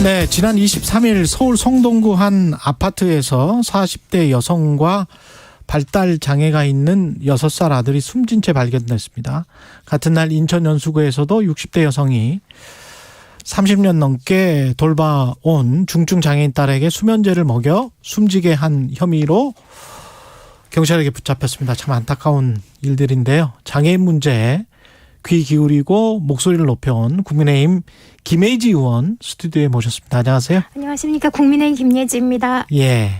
네, 지난 23일 서울 성동구 한 아파트에서 40대 여성과 발달 장애가 있는 6살 아들이 숨진 채 발견됐습니다. 같은 날 인천 연수구에서도 60대 여성이 30년 넘게 돌봐온 중증 장애인 딸에게 수면제를 먹여 숨지게 한 혐의로 경찰에게 붙잡혔습니다. 참 안타까운 일들인데요. 장애인 문제에 귀 기울이고 목소리를 높여온 국민의힘 김예지 의원 스튜디오에 모셨습니다. 안녕하세요. 안녕하십니까. 국민의힘 김예지입니다. 예.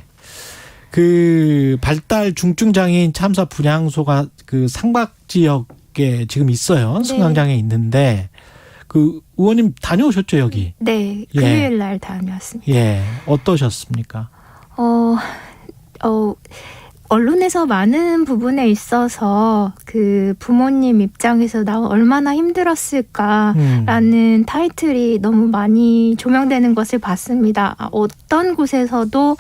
그 발달 중증 장애인 참사 분향소가 그 상박 지역에 지금 있어요. 승강장에 있는데 그 의원님 다녀오셨죠, 여기? 네. 금요일 날 다녀왔습니다. 예. 어떠셨습니까? 언론에서 많은 부분에 있어서 그 부모님 입장에서 나 얼마나 힘들었을까라는 타이틀이 너무 많이 조명되는 것을 봤습니다. 어떤 곳에서도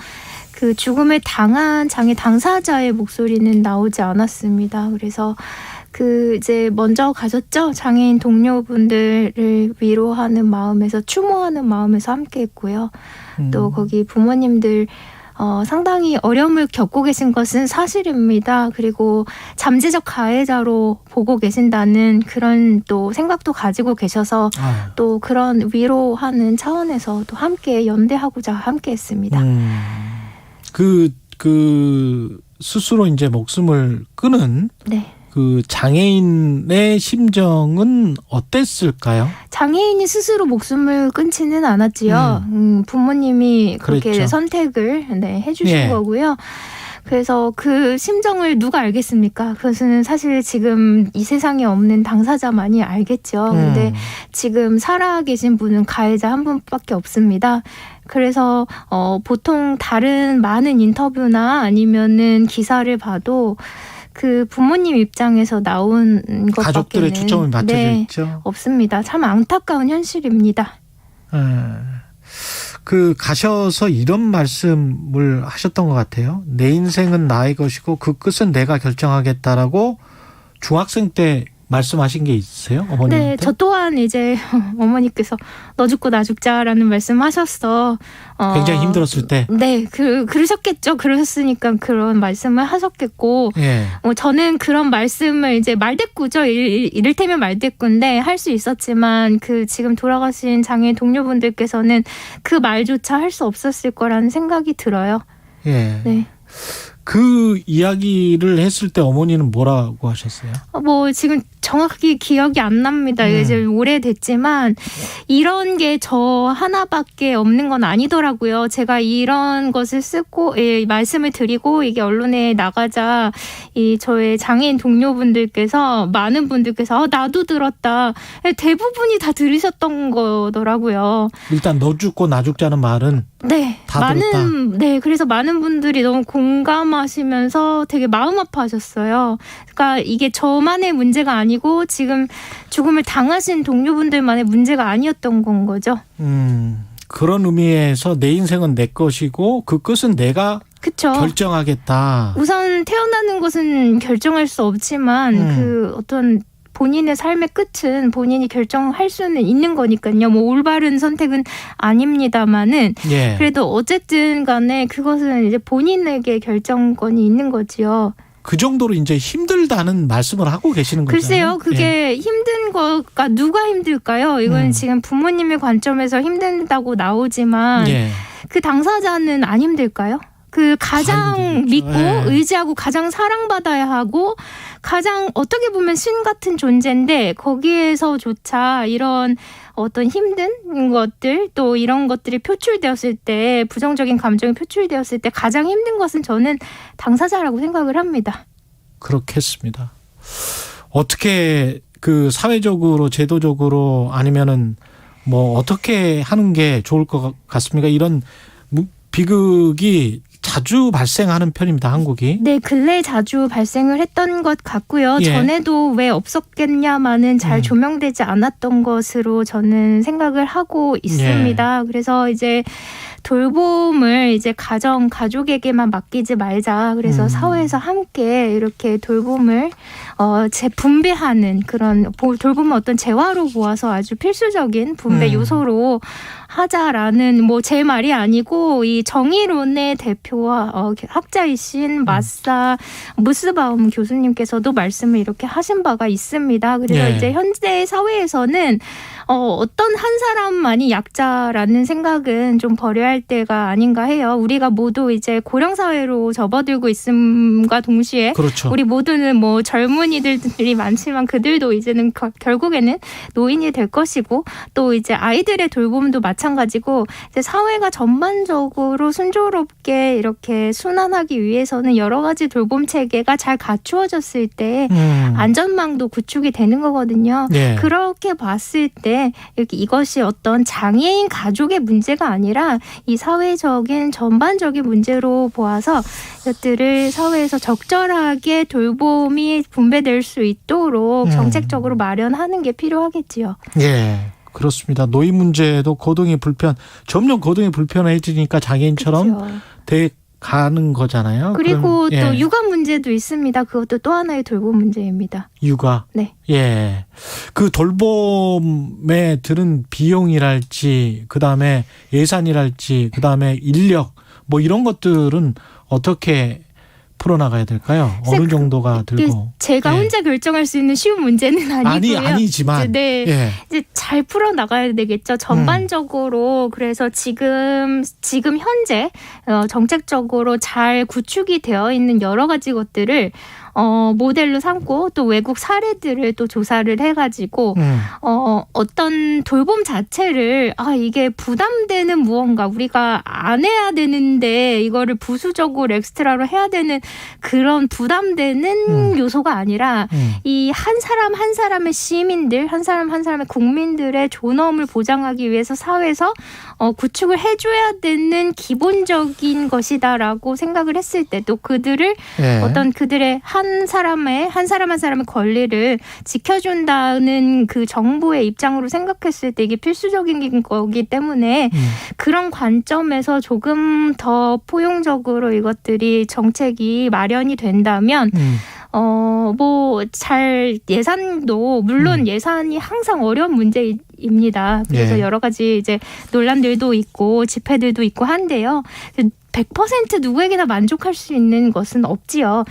그 죽음을 당한 장애 당사자의 목소리는 나오지 않았습니다. 그래서 그 이제 먼저 가셨죠. 장애인 동료분들을 위로하는 마음에서 추모하는 마음에서 함께했고요. 또 거기 부모님들 상당히 어려움을 겪고 계신 것은 사실입니다. 그리고 잠재적 가해자로 보고 계신다는 그런 또 생각도 가지고 계셔서 또 그런 위로하는 차원에서 또 함께 연대하고자 함께 했습니다. 그 스스로 이제 목숨을 끊은 네. 그 장애인의 심정은 어땠을까요? 장애인이 스스로 목숨을 끊지는 않았지요. 부모님이 그렇게 그랬죠. 선택을 해주신 거고요. 그래서 그 심정을 누가 알겠습니까? 그것은 사실 지금 이 세상에 없는 당사자만이 알겠죠. 근데 지금 살아계신 분은 가해자 한 분밖에 없습니다. 그래서 보통 다른 많은 인터뷰나 아니면은 기사를 봐도 그 부모님 입장에서 나온 것밖에는 가족들의 초점이 맞춰져 있죠. 없습니다. 참 안타까운 현실입니다. 그 가셔서 이런 말씀을 하셨던 것 같아요. 내 인생은 나의 것이고 그 끝은 내가 결정하겠다라고 중학생 때 말씀하신 게 있으세요? 어머님한테? 네, 저 또한 이제 어머니께서 너 죽고 나 죽자라는 말씀하셨어. 굉장히 힘들었을 때. 네, 그러셨겠죠. 그러셨으니까 그런 말씀을 하셨겠고, 예. 저는 그런 말씀을 이제 말대꾸죠. 이를테면 말대꾸인데 할 수 있었지만 그 지금 돌아가신 장애인 동료분들께서는 그 말조차 할 수 없었을 거라는 생각이 들어요. 예. 네. 그 이야기를 했을 때 어머니는 뭐라고 하셨어요? 지금 정확히 기억이 안 납니다. 이제 오래됐지만 이런 게 저 하나밖에 없는 건 아니더라고요. 제가 이런 것을 쓰고 말씀을 드리고 이게 언론에 나가자 저의 장애인 동료분들께서 많은 분들께서 나도 들었다. 대부분이 다 들으셨던 거더라고요. 일단 너 죽고 나 죽자는 말은 네, 다 들었다. 네, 그래서 많은 분들이 너무 공감하시면서 되게 마음 아파하셨어요. 그러니까 이게 저만의 문제가 아니고 지금 죽음을 당하신 동료분들만의 문제가 아니었던 건 거죠. 그런 의미에서 내 인생은 내 것이고 그 끝은 내가 그쵸. 결정하겠다. 우선 태어나는 것은 결정할 수 없지만 그 어떤 본인의 삶의 끝은 본인이 결정할 수는 있는 거니까요. 뭐 올바른 선택은 아닙니다만은 그래도 어쨌든 간에 그것은 이제 본인에게 결정권이 있는 거지요. 그 정도로 이제 힘들다는 말씀을 하고 계시는 거잖아요. 글쎄요. 그게 힘든 거가 누가 힘들까요? 이건 지금 부모님의 관점에서 힘든다고 나오지만 그 당사자는 안 힘들까요? 그 가장 믿고 의지하고 가장 사랑받아야 하고 가장 어떻게 보면 신 같은 존재인데 거기에서조차 이런 어떤 힘든 것들 또 이런 것들이 표출되었을 때 부정적인 감정이 표출되었을 때 가장 힘든 것은 저는 당사자라고 생각을 합니다. 그렇겠습니다. 어떻게 그 사회적으로 제도적으로 아니면은 뭐 어떻게 하는 게 좋을 것 같습니까? 이런 비극이 자주 발생하는 편입니다, 한국이. 네, 근래 자주 발생을 했던 것 같고요. 전에도 왜 없었겠냐마는 잘 조명되지 않았던 것으로 저는 생각을 하고 있습니다. 그래서 이제 돌봄을 이제 가족에게만 맡기지 말자. 그래서 사회에서 함께 이렇게 돌봄을 분배하는 그런 돌봄을 어떤 재화로 보아서 아주 필수적인 분배 요소로 하자라는 제 말이 아니고 이 정의론의 대표와 학자이신 무스바움 교수님께서도 말씀을 이렇게 하신 바가 있습니다. 그래서 이제 현재 사회에서는 어떤 한 사람만이 약자라는 생각은 좀 버려야 할 때가 아닌가 해요. 우리가 모두 이제 고령 사회로 접어들고 있음과 동시에 그렇죠. 우리 모두는 젊은이들이 많지만 그들도 이제는 결국에는 노인이 될 것이고 또 이제 아이들의 돌봄도 마찬가지고 이제 사회가 전반적으로 순조롭게 이렇게 순환하기 위해서는 여러 가지 돌봄 체계가 잘 갖추어졌을 때 안전망도 구축이 되는 거거든요. 그렇게 봤을 때 이것이 어떤 장애인 가족의 문제가 아니라 이 사회적인 전반적인 문제로 보아서 이것들을 사회에서 적절하게 돌봄이 분배될 수 있도록 정책적으로 마련하는 게 필요하겠지요. 그렇습니다. 노인 문제도 점점 거동이 불편해지니까 장애인처럼 그렇죠. 돼 가는 거잖아요. 그리고 또 육아 문제도 있습니다. 그것도 또 하나의 돌봄 문제입니다. 육아. 네. 그 돌봄에 드는 비용이랄지, 그 다음에 예산이랄지, 그 다음에 인력, 이런 것들은 어떻게 풀어나가야 될까요? 어느 정도가 들고. 제가 혼자 결정할 수 있는 쉬운 문제는 아니고요. 아니지만. 이제 잘 풀어나가야 되겠죠. 전반적으로. 그래서 지금 현재 정책적으로 잘 구축이 되어 있는 여러 가지 것들을 모델로 삼고 또 외국 사례들을 또 조사를 해가지고 어떤 돌봄 자체를 이게 부담되는 무언가 우리가 안 해야 되는데 이거를 부수적으로 엑스트라로 해야 되는 그런 부담되는 요소가 아니라 이 한 사람 한 사람의 시민들 한 사람 한 사람의 국민들의 존엄을 보장하기 위해서 사회에서 구축을 해줘야 되는 기본적인 것이다라고 생각을 했을 때 또 그들을 어떤 그들의 한 사람 한 사람의 권리를 지켜준다는 그 정부의 입장으로 생각했을 때 이게 필수적인 거기 때문에 그런 관점에서 조금 더 포용적으로 이것들이 정책이 마련이 된다면 예산도 물론 예산이 항상 어려운 문제입니다. 그래서 여러 가지 이제 논란들도 있고 집회들도 있고 한데요. 100% 누구에게나 만족할 수 있는 것은 없지요.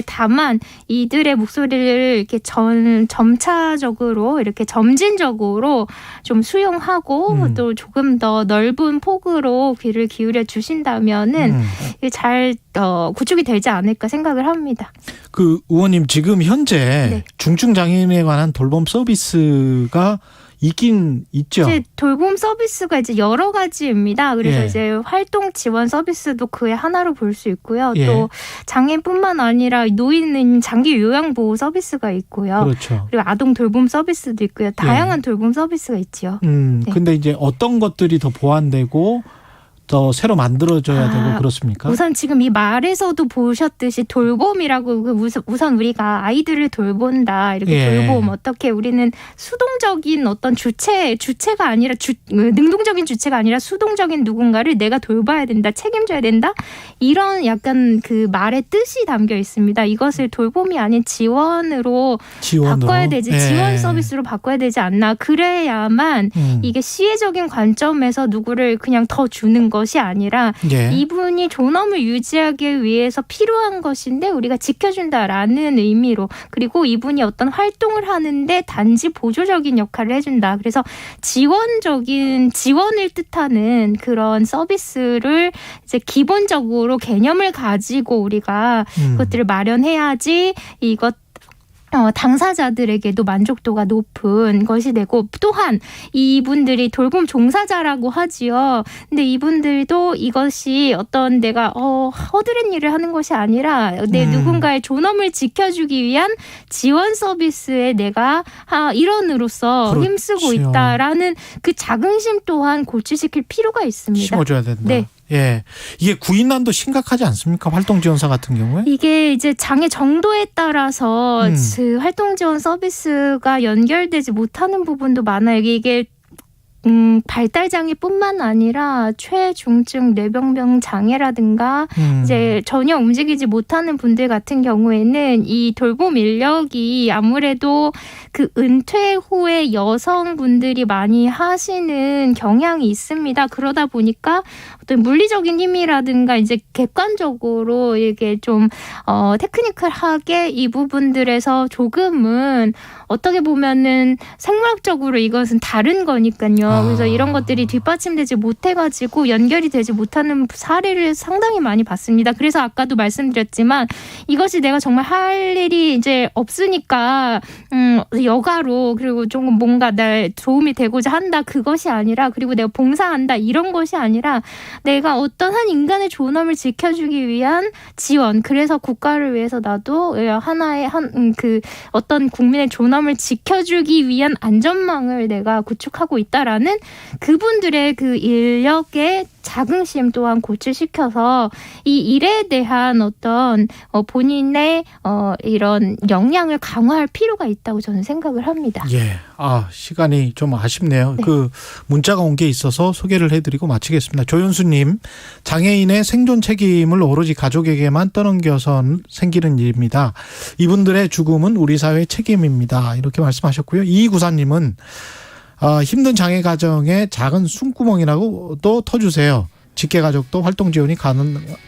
다만 이들의 목소리를 이렇게 점차적으로 이렇게 점진적으로 좀 수용하고 또 조금 더 넓은 폭으로 귀를 기울여 주신다면은 잘 구축이 되지 않을까 생각을 합니다. 그 의원님 지금 현재 중증 장애인에 관한 돌봄 서비스가 있긴 있죠. 이제 돌봄 서비스가 이제 여러 가지입니다. 그래서 이제 활동 지원 서비스도 그의 하나로 볼 수 있고요. 또 장애인뿐만 아니라 노인은 장기 요양 보호 서비스가 있고요. 그렇죠. 그리고 아동 돌봄 서비스도 있고요. 다양한 돌봄 서비스가 있지요. 근데 이제 어떤 것들이 더 보완되고 더 새로 만들어져야 되고 그렇습니까? 우선 지금 이 말에서도 보셨듯이 돌봄이라고 우선 우리가 아이들을 돌본다 이렇게 돌봄 어떻게 우리는 수동적인 어떤 주체가 아니라 능동적인 주체가 아니라 수동적인 누군가를 내가 돌봐야 된다 책임져야 된다 이런 약간 그 말의 뜻이 담겨 있습니다. 이것을 돌봄이 아닌 지원으로 바꿔야 되지 지원 서비스로 바꿔야 되지 않나 그래야만 이게 시혜적인 관점에서 누구를 그냥 더 주는 것이 아니라 이분이 존엄을 유지하기 위해서 필요한 것인데 우리가 지켜준다라는 의미로 그리고 이분이 어떤 활동을 하는데 단지 보조적인 역할을 해준다. 그래서 지원을 뜻하는 그런 서비스를 이제 기본적으로 개념을 가지고 우리가 그것들을 마련해야지 당사자들에게도 만족도가 높은 것이 되고 또한 이분들이 돌봄 종사자라고 하지요. 근데 이분들도 이것이 어떤 내가 허드렛 일을 하는 것이 아니라 내 누군가의 존엄을 지켜주기 위한 지원 서비스에 내가 일원으로서 그렇죠. 힘쓰고 있다라는 그 자긍심 또한 고취시킬 필요가 있습니다. 심어줘야 된다. 네. 이게 구인난도 심각하지 않습니까? 활동지원사 같은 경우에? 이게 이제 장애 정도에 따라서 그 활동지원 서비스가 연결되지 못하는 부분도 많아요. 이게 발달 장애뿐만 아니라 최중증 뇌병변 장애라든가 이제 전혀 움직이지 못하는 분들 같은 경우에는 이 돌봄 인력이 아무래도 그 은퇴 후에 여성분들이 많이 하시는 경향이 있습니다. 그러다 보니까 어떤 물리적인 힘이라든가 이제 객관적으로 이게 좀 테크니컬하게 이 부분들에서 조금은 어떻게 보면은 생물학적으로 이것은 다른 거니까요. 그래서 이런 것들이 뒷받침되지 못해가지고 연결이 되지 못하는 사례를 상당히 많이 봤습니다. 그래서 아까도 말씀드렸지만 이것이 내가 정말 할 일이 이제 없으니까 여가로 그리고 조금 뭔가 날 도움이 되고자 한다 그것이 아니라 그리고 내가 봉사한다 이런 것이 아니라 내가 어떤 한 인간의 존엄을 지켜주기 위한 지원 그래서 국가를 위해서 나도 하나의 그 어떤 국민의 존엄을 지켜주기 위한 안전망을 내가 구축하고 있다라는 그분들의 그 인력의 자긍심 또한 고취시켜서 이 일에 대한 어떤 본인의 이런 역량을 강화할 필요가 있다고 저는 생각을 합니다. 예. 시간이 좀 아쉽네요. 네. 그 문자가 온 게 있어서 소개를 해드리고 마치겠습니다. 조연수님, 장애인의 생존 책임을 오로지 가족에게만 떠넘겨서 생기는 일입니다. 이분들의 죽음은 우리 사회의 책임입니다. 이렇게 말씀하셨고요. 이구사님은 힘든 장애 가정에 작은 숨구멍이라고 또 터주세요. 직계가족도 활동 지원이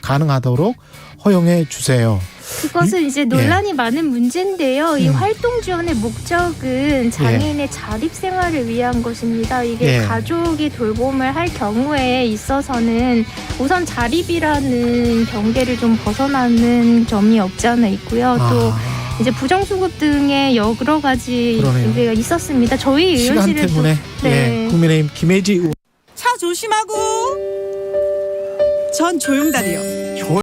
가능하도록 허용해 주세요. 그것은 이제 논란이 많은 문제인데요. 이 활동 지원의 목적은 장애인의 자립생활을 위한 것입니다. 이게 가족이 돌봄을 할 경우에 있어서는 우선 자립이라는 경계를 좀 벗어나는 점이 없지 않아 있고요. 또 이제 부정수급 등의 여러 가지 게 있었습니다. 저희 시간 의원실에도 때문에 국민의힘 김혜지 의원. 차 조심하고. 전 조용달이요.